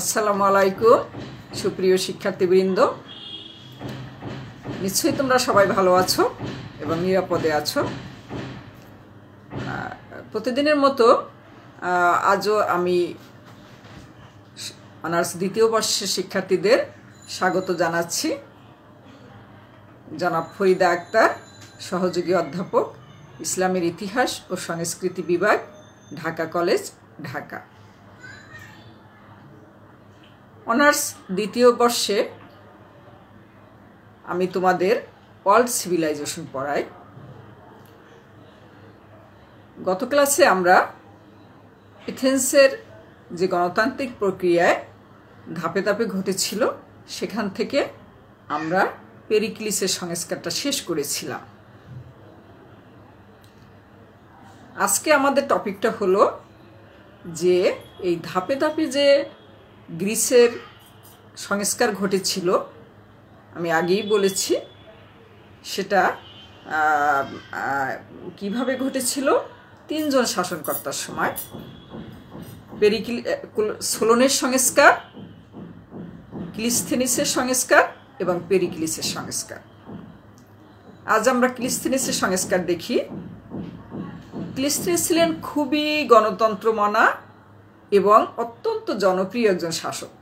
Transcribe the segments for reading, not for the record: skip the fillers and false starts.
আসসালামু আলাইকুম সুপ্রিয় শিক্ষার্থীবৃন্দ, নিশ্চয়ই তোমরা সবাই ভালো আছো এবং নিরাপদে আছো। প্রতিদিনের মতো আজও আমি অনার্স দ্বিতীয় বর্ষের শিক্ষার্থীদের স্বাগত জানাচ্ছি। জনাব ফরিদা আক্তার, সহযোগী অধ্যাপক, ইসলামের ইতিহাস ও সংস্কৃতি বিভাগ, ঢাকা কলেজ, ঢাকা। অনার্স দ্বিতীয় বর্ষে আমি তোমাদের ওয়ার্ল্ড সিভিলাইজেশন পড়াই। গত ক্লাসে আমরা এথেন্সের যে গণতান্ত্রিক প্রক্রিয়ায় ধাপে ধাপে ঘটেছিল সেখান থেকে আমরা পেরিক্লিসের সংস্কারটা শেষ করেছিলাম। আজকে আমাদের টপিকটা হলো যে এই ধাপে ধাপে যে গ্রিসের সংস্কার ঘটেছিল, আমি আগেই বলেছি সেটা কিভাবে ঘটেছিল। তিনজন শাসনকর্তার সময় সোলনের সংস্কার, ক্লিস্থেনিসের সংস্কার এবং পেরিক্লিসের সংস্কার। আজ আমরা ক্লিস্থেনিসের সংস্কার দেখি। ক্লিস্থেনিস ছিলেন খুবই গণতন্ত্রমনা এবং অত্যন্ত জনপ্রিয় একজন শাসক।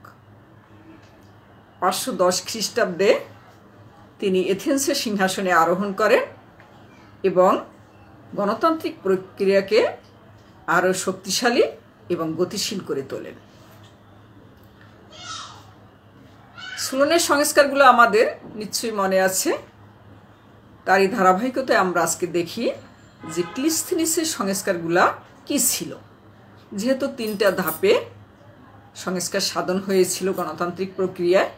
510 খ্রিস্টাব্দে তিনি এথেন্সের সিংহাসনে আরোহণ করেন এবং গণতান্ত্রিক প্রক্রিয়াকে আরও শক্তিশালী এবং গতিশীল করে তোলেন। সোলনের সংস্কারগুলো আমাদের নিশ্চয়ই মনে আছে। তারই ধারাবাহিকতায় আমরা আজকে দেখি যে ক্লিস্থেনিসের সংস্কারগুলা কি ছিল। যেহেতু 3টা ধাপে সংস্কার সাধন হয়েছিল গণতান্ত্রিক প্রক্রিয়ায়,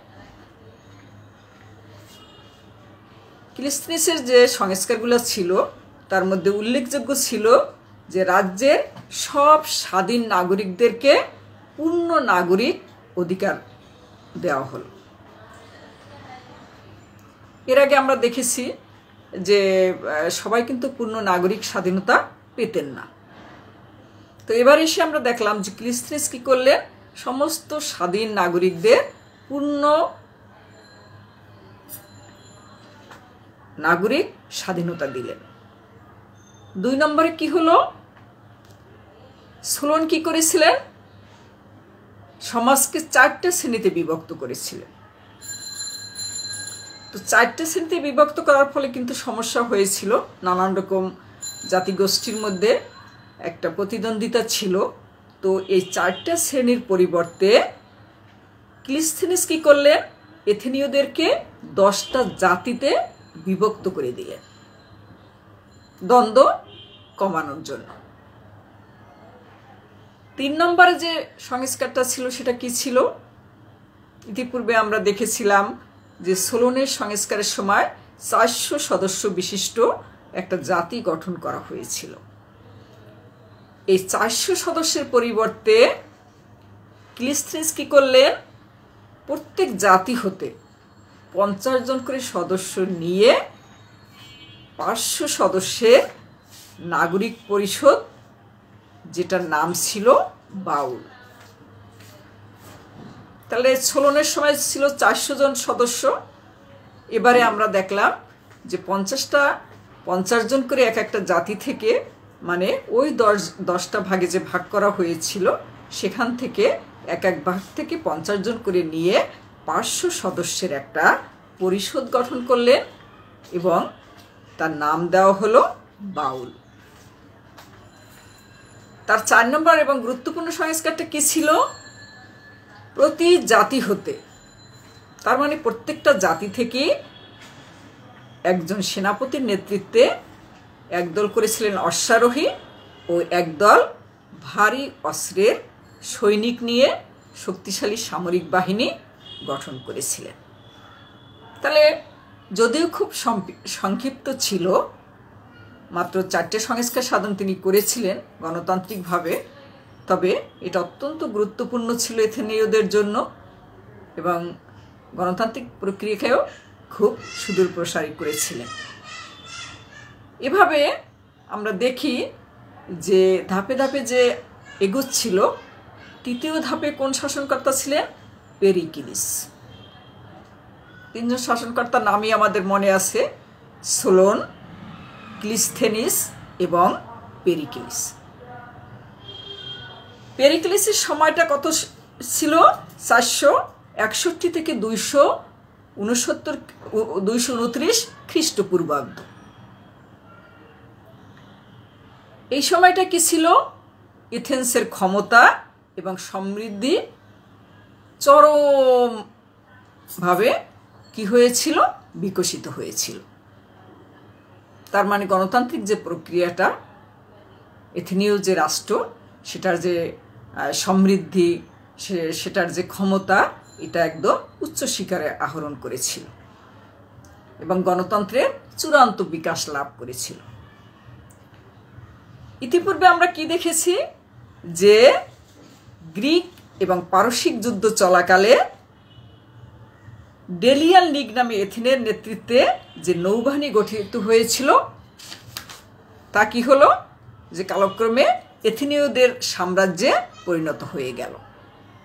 ক্লিস্থেনিসের যে সংস্কারগুলো ছিল তার মধ্যে উল্লেখযোগ্য ছিল যে রাজ্যের সব স্বাধীন নাগরিকদেরকে পূর্ণ নাগরিক অধিকার দেওয়া হলো। এর আগে আমরা দেখেছি যে সবাই কিন্তু পূর্ণ নাগরিক স্বাধীনতা পেতেন না। তো এবার এসে আমরা দেখলাম যে ক্লিস্থেনিস কি করলেন, সমস্ত স্বাধীন নাগরিকদের পূর্ণ নাগরিক স্বাধীনতা দিলেন। 2 নম্বরে কি হলো, সোলন কি করেছিলেন, সমাজকে 4টে শ্রেণীতে বিভক্ত করেছিলেন। তো 4টে শ্রেণীতে বিভক্ত করার ফলে কিন্তু সমস্যা হয়েছিল, নানান রকম জাতিগোষ্ঠীর মধ্যে একটা প্রতিদ্বন্দ্বিতা ছিল। তো এই 4টে শ্রেণীর পরিবর্তে ক্লিস্থেনিস কি করলেন, এথেনীয়দেরকে 10টা জাতিতে বিভক্ত করে দিলেন দ্বন্দ্ব কমানোর জন্য। 3 নম্বরে যে সংস্কারটা ছিল সেটা কি ছিল, ইতিপূর্বে আমরা দেখেছিলাম যে সোলনের সংস্কারের সময় 400 সদস্য বিশিষ্ট একটা জাতি গঠন করা হয়েছিল। এই 400 সদস্যের পরিবর্তে ক্লিস্থেনিস কি করলেন, প্রত্যেক জাতি হতে 50 জন করে সদস্য নিয়ে 500 সদস্যের নাগরিক পরিষদ, যেটার নাম ছিল বাউল। তাহলে সোলনের সময় ছিল 400 জন সদস্য। এবারে আমরা দেখলাম যে 50 জন করে এক একটা জাতি থেকে, মানে ওই 10টা ভাগে যে ভাগ করা হয়েছিল সেখান থেকে এক ভাগ থেকে 50 জন করে নিয়ে 500 সদস্যের একটা পরিষদ গঠন করলেন এবং তার নাম দেওয়া হলো বাউল। তার 4 নম্বর এবং গুরুত্বপূর্ণ সংস্কারটা কি ছিল, প্রতি জাতি হতে, তার মানে প্রত্যেকটা জাতি থেকে একজন সেনাপতির নেতৃত্বে একদল করেছিলেন অশ্বারোহী ও একদল ভারী অস্ত্রের সৈনিক নিয়ে শক্তিশালী সামরিক বাহিনী গঠন করেছিলেন। তাহলে যদিও খুব সংক্ষিপ্ত ছিল, মাত্র 4টে সংস্কার সাধন তিনি করেছিলেন গণতান্ত্রিকভাবে, তবে এটা অত্যন্ত গুরুত্বপূর্ণ ছিল এথেনীয়দের জন্য এবং গণতান্ত্রিক প্রক্রিয়াকেও খুব সুদূর প্রসারী করেছিলেন। এভাবে আমরা দেখি যে ধাপে ধাপে যে এগোচ্ছিল তৃতীয় ধাপে কোন শাসনকর্তা ছিলেন? পেরিক্লিস। তিনজন শাসনকর্তার নামই আমাদের মনে আছে, সোলন, ক্লিস্থেনিস এবং পেরিক্লিস। পেরিক্লিসের সময়টা কত ছিল? 461 থেকে 229 খ্রিস্টপূর্বাব্দ। এই সময়টা কি ছিল? এথেন্সের ক্ষমতা এবং সমৃদ্ধি চরমভাবে কি হয়েছিল? বিকশিত হয়েছিল। তার মানে গণতান্ত্রিক যে প্রক্রিয়াটা, এথেনীয় যে রাষ্ট্র, সেটার যে সমৃদ্ধি, সেটার যে ক্ষমতা, এটা একদম উচ্চ শিখরে আহরণ করেছিল এবং গণতন্ত্রের চূড়ান্ত বিকাশ লাভ করেছিল। ইতিপূর্বে আমরা কি দেখেছি? যে গ্রিক এবং পারসিক যুদ্ধ চলাকালে ডেলিয়ান লীগ নামে এথেনের নেতৃত্বে যে নৌবাহিনী গঠিত হয়েছিল, তা কি হলো? যে কালক্রমে এথেনীয়দের সাম্রাজ্যে পরিণত হয়ে গেল।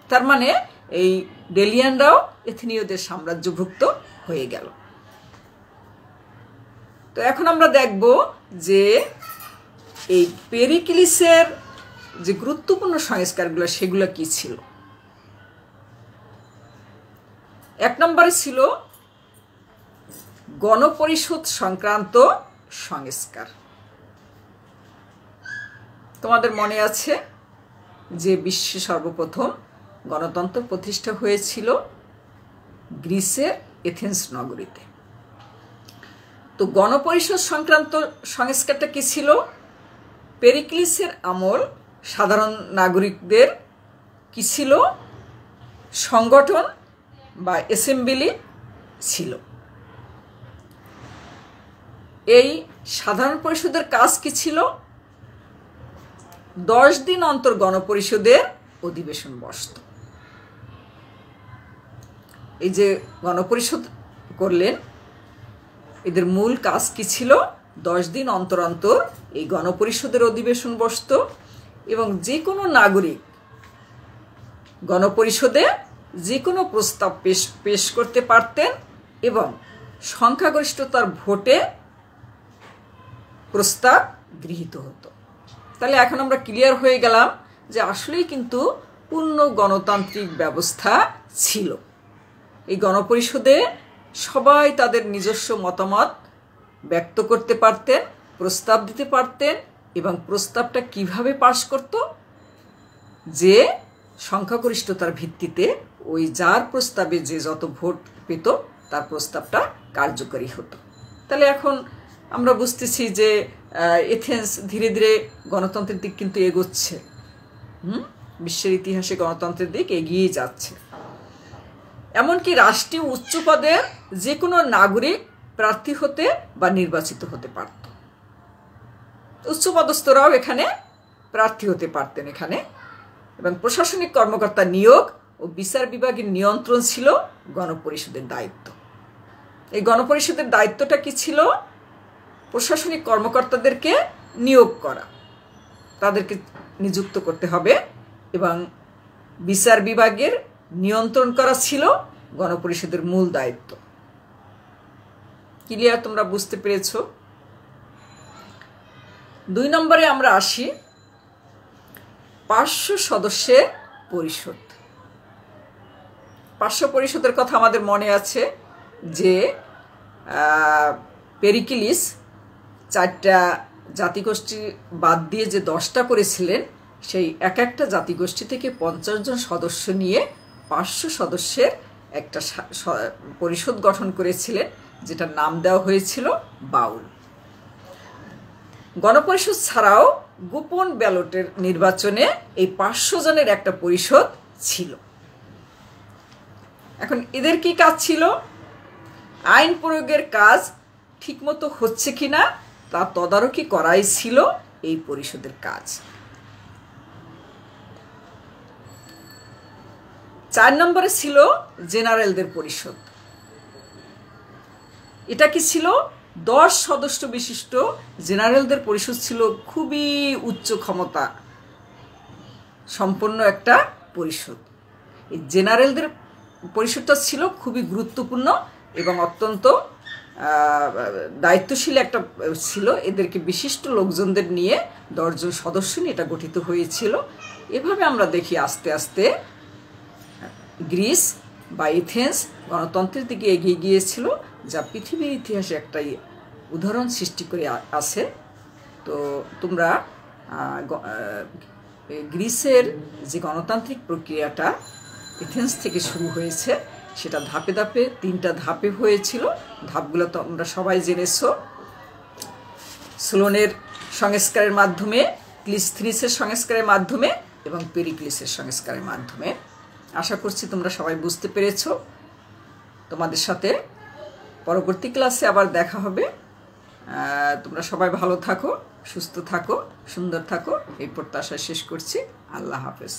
তার মানে এই ডেলিয়ানরাও এথেনীয়দের সাম্রাজ্যভুক্ত হয়ে গেল। তো এখন আমরা দেখব যে এই পেরিক্লিসের যে গুরুত্বপূর্ণ সংস্কারগুলো, সেগুলো কি ছিল। 1 নম্বরে ছিল গণপরিষদ সংক্রান্ত সংস্কার। তোমাদের মনে আছে যে বিশ্বে সর্বপ্রথম গণতন্ত্র প্রতিষ্ঠা হয়েছিল গ্রিসের এথেন্স নগরীতে। তো গণপরিষদ সংক্রান্ত সংস্কারটা কি ছিল? পেরিক্লিসের আমল সাধারণ নাগরিকদের কি ছিল? সংগঠন বা অ্যাসেম্বলি ছিল। এই সাধারণ পরিষদের কাজ কি ছিল? 10 দিন অন্তর গণপরিষদের অধিবেশন বসত। এই যে গণপরিষদ করলেন, এদের মূল কাজ কি ছিল? 10 দিন অন্তর অন্তর এই গণপরিষদের অধিবেশন বসত এবং যে কোনো নাগরিক গণপরিষদে যে কোনো প্রস্তাব পেশ করতে পারতেন এবং সংখ্যাগরিষ্ঠতার ভোটে প্রস্তাব গৃহীত হতো। তাহলে এখন আমরা ক্লিয়ার হয়ে গেলাম যে আসলেই কিন্তু পূর্ণ গণতান্ত্রিক ব্যবস্থা ছিল। এই গণপরিষদে সবাই তাদের নিজস্ব মতামত ব্যক্ত করতে পারতেন, প্রস্তাব দিতে পারতেন এবং প্রস্তাবটা কিভাবে পাশ করত? যে সংখ্যাগরিষ্ঠতার ভিত্তিতে ওই যার প্রস্তাবে যে যত ভোট পেত তার প্রস্তাবটা কার্যকরী হতো। তাহলে এখন আমরা বুঝতেছি যে এথেন্স ধীরে ধীরে গণতন্ত্রের দিক কিন্তু এগোচ্ছে। বিশ্বের ইতিহাসে গণতন্ত্রের দিক এগিয়ে যাচ্ছে। এমনকি রাষ্ট্রীয় উচ্চ পদের যে কোনো নাগরিক প্রার্থী হতে বা নির্বাচিত হতে পারত। উচ্চপদস্থরাও এখানে প্রার্থী হতে পারতেন এখানে। এবং প্রশাসনিক কর্মকর্তা নিয়োগ ও বিচার বিভাগের নিয়ন্ত্রণ ছিল গণপরিষদের দায়িত্ব। এই গণপরিষদের দায়িত্বটা কি ছিল? প্রশাসনিক কর্মকর্তাদেরকে নিয়োগ করা, তাদেরকে নিযুক্ত করতে হবে এবং বিচার বিভাগের নিয়ন্ত্রণ করা ছিল গণপরিষদের মূল দায়িত্ব। ক্লিয়ার? তোমরা বুঝতে পেরেছো? 2 নম্বরে আমরা আসি 500 সদস্যের পরিষদ। 500 পরিষদের কথা আমাদের মনে আছে যে পেরিক্লিস 4টা জাতিগোষ্ঠী বাদ দিয়ে যে 10টা করেছিলেন, সেই এক একটা জাতিগোষ্ঠী থেকে 50 জন সদস্য নিয়ে 500 সদস্যের একটা পরিষদ গঠন করেছিলেন, যেটার নাম দেওয়া হয়েছিল বাউল। গণপরিষদ ছাড়াও গোপন ব্যালটের নির্বাচনে এই 500 জনের একটা পরিষদ ছিল। এখন এদের কি কাজ ছিল? আইন প্রয়োগের কাজ ঠিকমতো হচ্ছে কিনা তা তদারকি করাই ছিল এই পরিষদের কাজ। 4 নম্বরে ছিল জেনারেলদের পরিষদ। এটা কি ছিল? 10 সদস্য বিশিষ্ট জেনারেলদের পরিষদ ছিল খুবই উচ্চ ক্ষমতা সম্পন্ন একটা পরিষদ। এই জেনারেলদের পরিষদটা ছিল খুবই গুরুত্বপূর্ণ এবং অত্যন্ত দায়িত্বশীল একটা ছিল। এদেরকে বিশিষ্ট লোকজনদের নিয়ে 10 জন সদস্য নিয়ে এটা গঠিত হয়েছিল। এভাবে আমরা দেখি আস্তে আস্তে গ্রিস বা এথেন্স গণতন্ত্রের দিকে এগিয়ে গিয়েছিল, যা পৃথিবীর ইতিহাসে একটা উদাহরণ সৃষ্টি করে আছে। তো তোমরা গ্রিসের যে গণতান্ত্রিক প্রক্রিয়াটা এথেন্স থেকে শুরু হয়েছে, সেটা ধাপে ধাপে 3টা ধাপে হয়েছিল। ধাপগুলো তোমরা সবাই জেনেছো। সোলনের সংস্কারের মাধ্যমে, ক্লিসথিনিসের সংস্কারের মাধ্যমে এবং পেরিক্লিসের সংস্কারের মাধ্যমে। আশা করছি তোমরা সবাই বুঝতে পেরেছো। তোমাদের সাথে পরবর্তী ক্লাসে আবার দেখা হবে। তোমরা সবাই ভালো থাকো, সুস্থ থাকো, সুন্দর থাকো, এই প্রত্যাশা শেষ করছি। আল্লাহ হাফেজ।